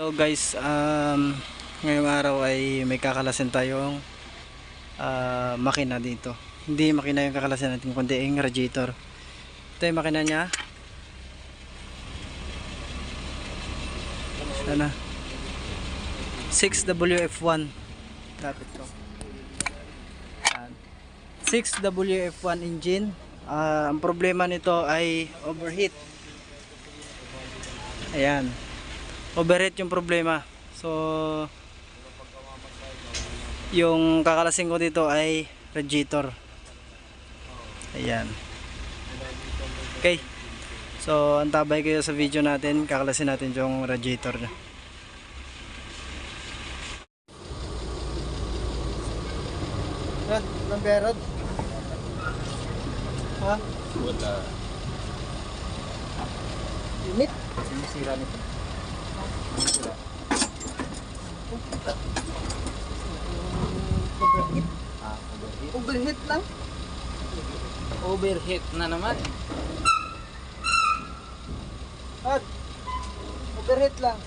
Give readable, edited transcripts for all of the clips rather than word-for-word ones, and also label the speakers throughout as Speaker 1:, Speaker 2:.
Speaker 1: So guys, ngayong araw ay may kakalasin tayong makina dito. Hindi makina yung kakalasin natin, kundi yung radiator. Ito yung makina niya. Sana 6WF1. Lapit ko. 6WF1 engine. Ang problema nito ay overheat. Ayan. Overheat yung problema. So yung kakalasin ko dito ay radiator. Ayan. Okay. So antabay kayo sa video natin. Kakalasin natin yung radiator niya. Anong berod? Ha?
Speaker 2: Wala.
Speaker 1: Init?
Speaker 2: Sinisira nito. Sinisira.
Speaker 1: Overheat.
Speaker 2: Overheat.
Speaker 1: Overheat lang?
Speaker 2: Overheat na naman.
Speaker 1: At overheat lang.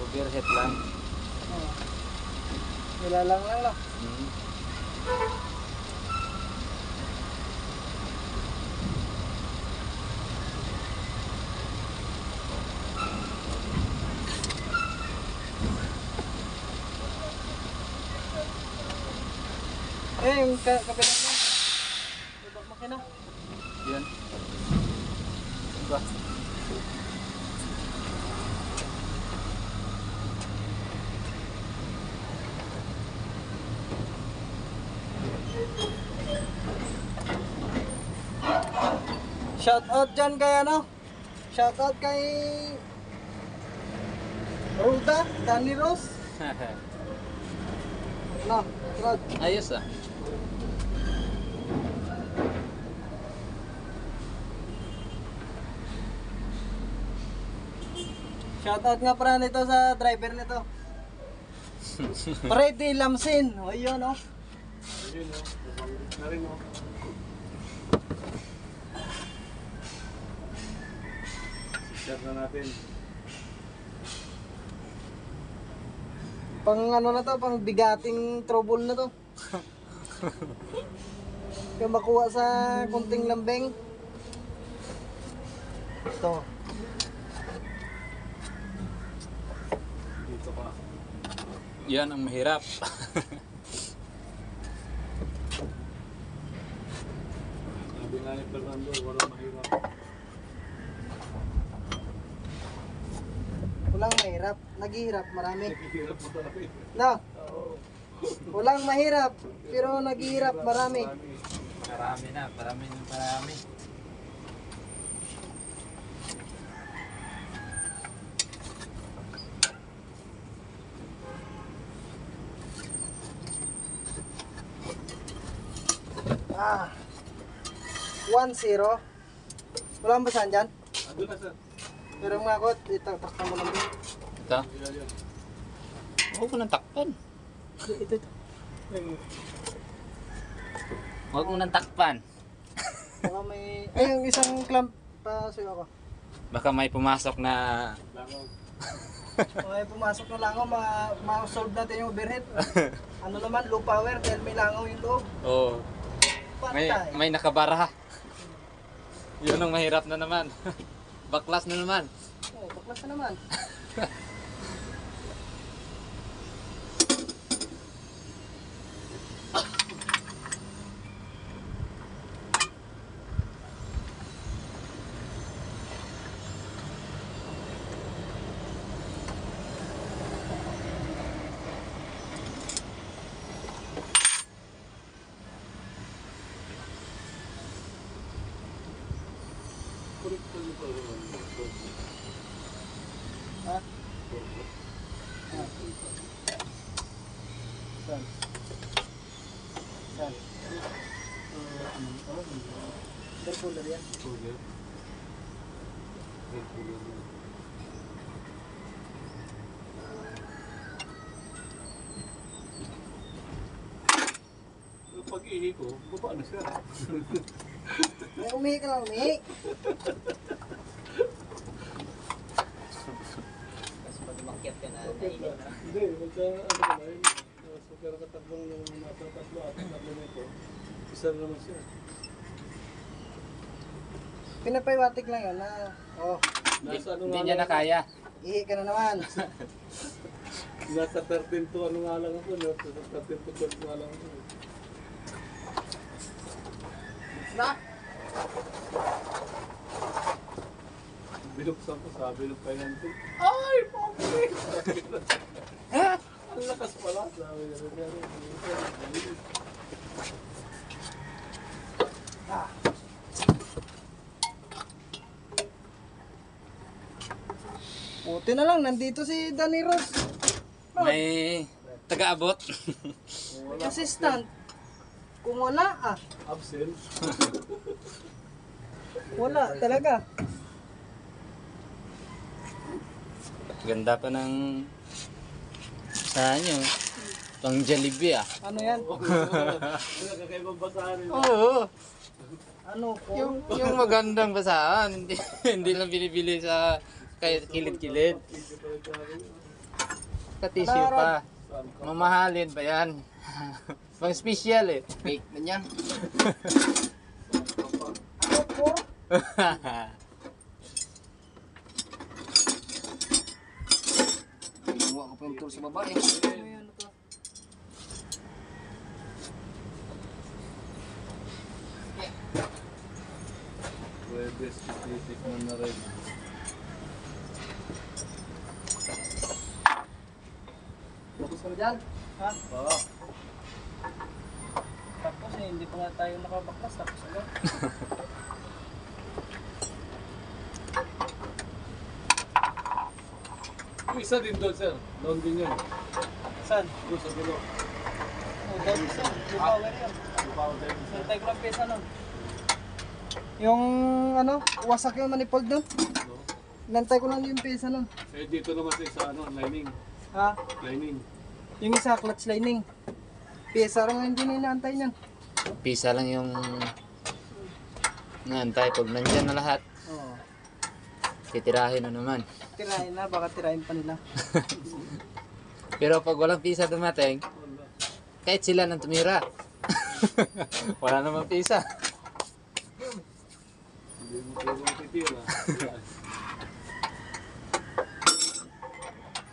Speaker 2: Overheat lang.
Speaker 1: Nilalang lang lang. Yung kapitan mo. Ibang makina.
Speaker 2: Yan. Diba?
Speaker 1: Shout out dyan kay ano? Shout out kay Ruda, Danny Rose. No, Rod.
Speaker 2: Ayos ah.
Speaker 1: Shout out nga pala nito sa driver nito. Freddy Lamsin. O yun o.
Speaker 3: Ayun o, na rin o. Share na natin.
Speaker 1: Pang ano na to, pang bigating trouble na to. Yung makuha sa kunting lambeng. Ito.
Speaker 3: Dito ka.
Speaker 2: Yan ang mahirap.
Speaker 3: Sabi nga ni Fernando, walang mahirap.
Speaker 1: Walang mahirap. Naghihirap marami.
Speaker 3: Naghihirap mo talaga eh.
Speaker 1: No? Walang mahirap, pero naghihirap marami.
Speaker 2: Marami na, marami.
Speaker 1: Ah. 1-0. Walang basahan dyan.
Speaker 3: Andun na sir.
Speaker 1: Pero mga kot, itaktak mo lang din.
Speaker 2: Ito.
Speaker 3: Yan, yan.
Speaker 2: Huwag mo nang takpan.
Speaker 1: Ito.
Speaker 2: Huwag mo nang takpan.
Speaker 1: Baka may... Ay, yung isang clamp pa sa'yo ako.
Speaker 2: Baka may pumasok na...
Speaker 3: Langaw.
Speaker 1: Kung may pumasok na langaw, ma-solve natin yung overhead. Ano naman, low power, dahil may langaw yung loob.
Speaker 2: Oh,
Speaker 1: Patay.
Speaker 2: may nakabara. Yun ang mahirap na naman. Baklas na naman.
Speaker 1: Oh, baklas na naman. Ha? Saan? Saan? Cooler yan.
Speaker 3: Cooler. Red cooler yan. Pag-ihi ko, baba na siya.
Speaker 1: May umihi ka lang, umihi.
Speaker 2: Naikit ka na. Nainit.
Speaker 3: Hindi, magka, ano ka na yun. So, pero katatlong yung nasa tatlo at tatlo nito. Isa na naman siya.
Speaker 1: Pinapaywatik lang yun na, oh,
Speaker 3: Nasa ano
Speaker 2: Hindi
Speaker 3: nga
Speaker 2: niya na
Speaker 3: lang,
Speaker 2: kaya.
Speaker 1: ihi ka na naman.
Speaker 3: nasa 13 to ano nga lang ako, no? Nasa 13 to 12 nga lang ako.
Speaker 1: Na?
Speaker 3: Binuksan ko, sabi ng pinantin.
Speaker 1: Ay, pobre!
Speaker 3: Ang lakas pala, sabi niya.
Speaker 1: Puti na lang, nandito si Danny Ross.
Speaker 2: May taga-abot.
Speaker 1: May assistant. Kung wala,
Speaker 3: Absent.
Speaker 1: wala talaga.
Speaker 2: Ganda pa ng saan yun? Pang Jollibee ah.
Speaker 1: Ano yan?
Speaker 3: Kakaibang basahan rin.
Speaker 2: Oo.
Speaker 1: Ano ko?
Speaker 2: Yung magandang basahan. Hindi lang binibili sa kay kilid-kilid. Ka-tissue pa. Mamahalin pa yan. Pang special eh. Fake na niya.
Speaker 1: Ano ko?
Speaker 2: Kinuha ko pa yung tour sa babae.
Speaker 1: Ano yan ito?
Speaker 3: Pwede, specific na rin.
Speaker 1: Tapos ka na dyan? Ha?
Speaker 3: Oo.
Speaker 1: Tapos hindi pa nga tayo nakabaklas. Tapos ano?
Speaker 3: Yung isa din doon, sir. Doon din yun.
Speaker 1: Saan?
Speaker 3: Doon sa dulo.
Speaker 1: Oh, doon isa. Lubawer yun.
Speaker 3: Lupaw din.
Speaker 1: Santay ko lang pesa nun. Yung ano, wasak yung manifold nun.
Speaker 3: No?
Speaker 1: Nantay ko lang yung pesa nun.
Speaker 3: Eh, dito naman sa isa, ano, lining.
Speaker 1: Ha?
Speaker 3: Lining.
Speaker 1: Yung isa, clutch lining. Pesa lang hindi na inaantay niyan.
Speaker 2: Pisa lang yung naantay. Pag nandyan na lahat,
Speaker 1: Oo.
Speaker 2: titirahin na naman.
Speaker 1: Tirahin na, baka tirahin pa nila.
Speaker 2: Pero pag walang pisa dumating,
Speaker 3: Wala.
Speaker 2: kahit sila nang tumira. Wala namang pisa.
Speaker 3: Hindi mo tulong titira.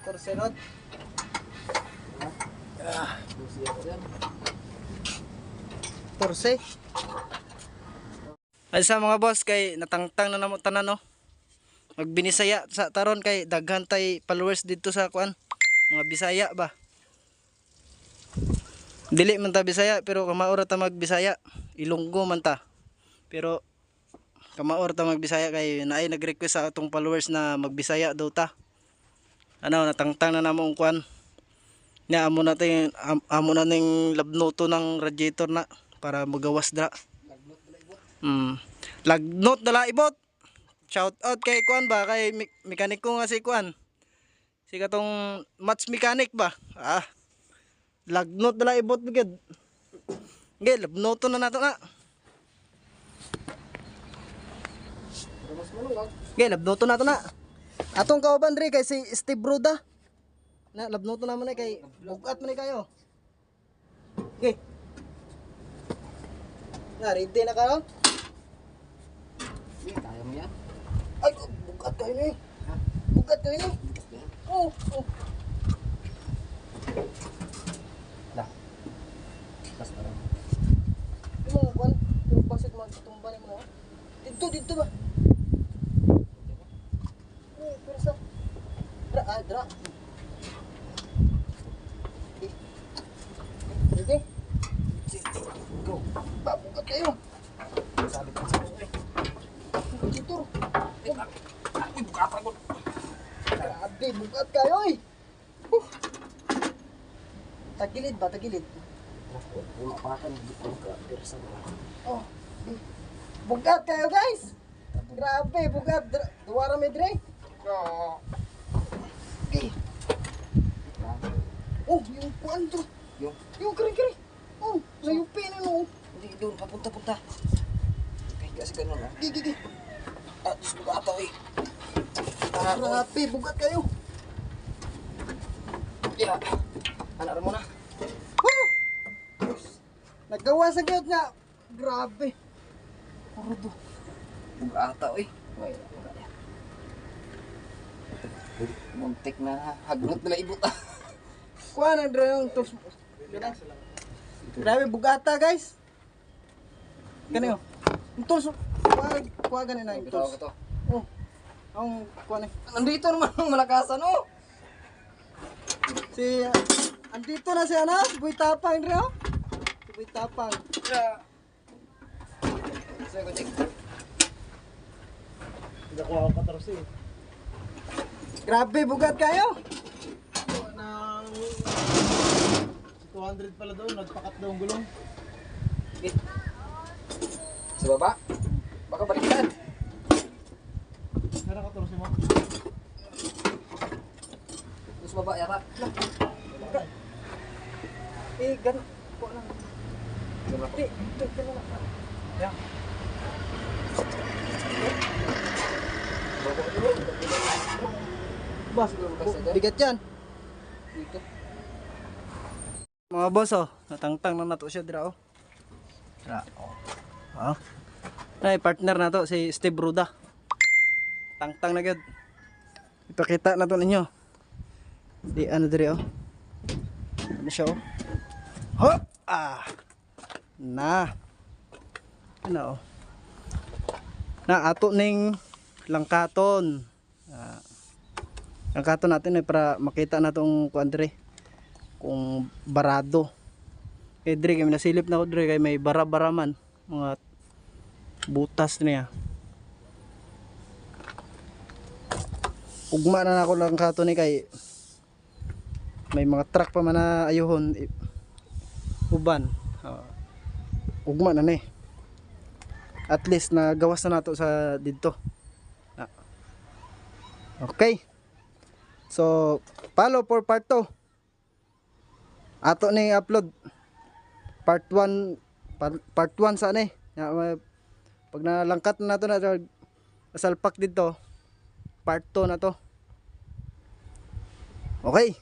Speaker 1: Torsenot. Torse. Ay sa mga boss kay natangtang na namo tanan no. Magbinisaya sa taron kay daghan tay followers dito sa kuan. Mga Bisaya ba. Dili man ta Bisaya pero kamaor ta magbisaya. Ilonggo man ta. Pero kamaor ta magbisaya kay naay nag-request sa atong followers na magbisaya daw ta. Ano natangtang na namo ang kuan. Nya amo na ning labnoto ng radiator na para magawas dra. Lagnot dala ibot. Shout out kay kuan ba kay mekaniko nga si kuan. Si katong match mechanic ba? Lagnot dala ibot bigid. Ge labnoto na nato na. Ge labnoto nato na. Atong kauban diri kay si Steve Bruda. Na labnoto naman ay kay bugat man kayo. Okay. Na ready na karon?
Speaker 2: Kaya mo yan?
Speaker 1: Ay bugat kayo ni. Bugat kayo ni. Oh, oh.
Speaker 2: Lah. Pas na lang.
Speaker 1: Yung kwan, yung basit mo tumba ni mo na. Dito ba? Pero sa dra. Ready? Go. Bugat kayo.
Speaker 2: Sabi ko sa mga
Speaker 1: Dito.
Speaker 2: Uy, bukatan ko.
Speaker 1: Grabe, bugat kayo eh. Tagilid ba? Tagilid.
Speaker 2: Wala pa kan. Persa mo.
Speaker 1: Oh. Bugat kayo guys. Grabe, bugat. Duwara may dre. Okay. Oh, yung kuan to. Yung kiri-kiri. Oh, nayupi na no.
Speaker 2: Hindi doon, papunta-punta. Okay, kasi ganun ha.
Speaker 1: Gigi.
Speaker 2: Diyos ko ka ito eh.
Speaker 1: Grabe, bugat kayo.
Speaker 2: Yeah. Anak mo na.
Speaker 1: Woo! Nagawa sa gayot nga. Grabe. Puro to.
Speaker 2: Bugata oy. Muntik na hagnot nila ibot.
Speaker 1: Kuha na dre yung tools. Grabe bugata guys. Kani oh. Yung tools. Kuha ganin na yung
Speaker 2: Bitaw
Speaker 1: tools.
Speaker 2: ko to.
Speaker 1: Oh. Ang kuha na.
Speaker 2: Nandito naman ang malakasan oh.
Speaker 1: Si andito na si ano? Si Boy Tapang dre oh. Si Boy Tapang.
Speaker 2: So ko check.
Speaker 3: Hindi ako ako 14 eh.
Speaker 1: Grabe bugat kayo.
Speaker 3: Nang 200 pala daw, nagpakat daw ang gulong.
Speaker 2: Sa baba. Baka baliktad.
Speaker 3: Meron 14 mo?
Speaker 2: Sa baba yata.
Speaker 1: Eh gan kuha na.
Speaker 2: Sa baba.
Speaker 1: Ito na. Yan. Bas, bigat yan.
Speaker 2: Dito.
Speaker 1: Mga boss oh, natangtang na nato siya dira oh. Dira oh. Oh. Ay partner na to si Steve Ruda. Tangtang na gyud. Ipakita na to ninyo. Di ano diri oh. Ano siya oh. Ho! Ah. Na. Ano oh. Na ato ning langkaton. Langkaton natin ay para makita na tong kuan diri kung barado. Eh diri kay nasilip na ko diri kay may bara-bara man mga butas niya. Ugma na ako langkaton ni kay may mga truck pa man na ayuhon uban. Ugma na ni. At least nagawas na nato sa didto. Okay. So, follow for part 2. Ato ni upload part 1 sa ni. Pag nalangkat na nato na salpak dito, part 2 na to. Okay.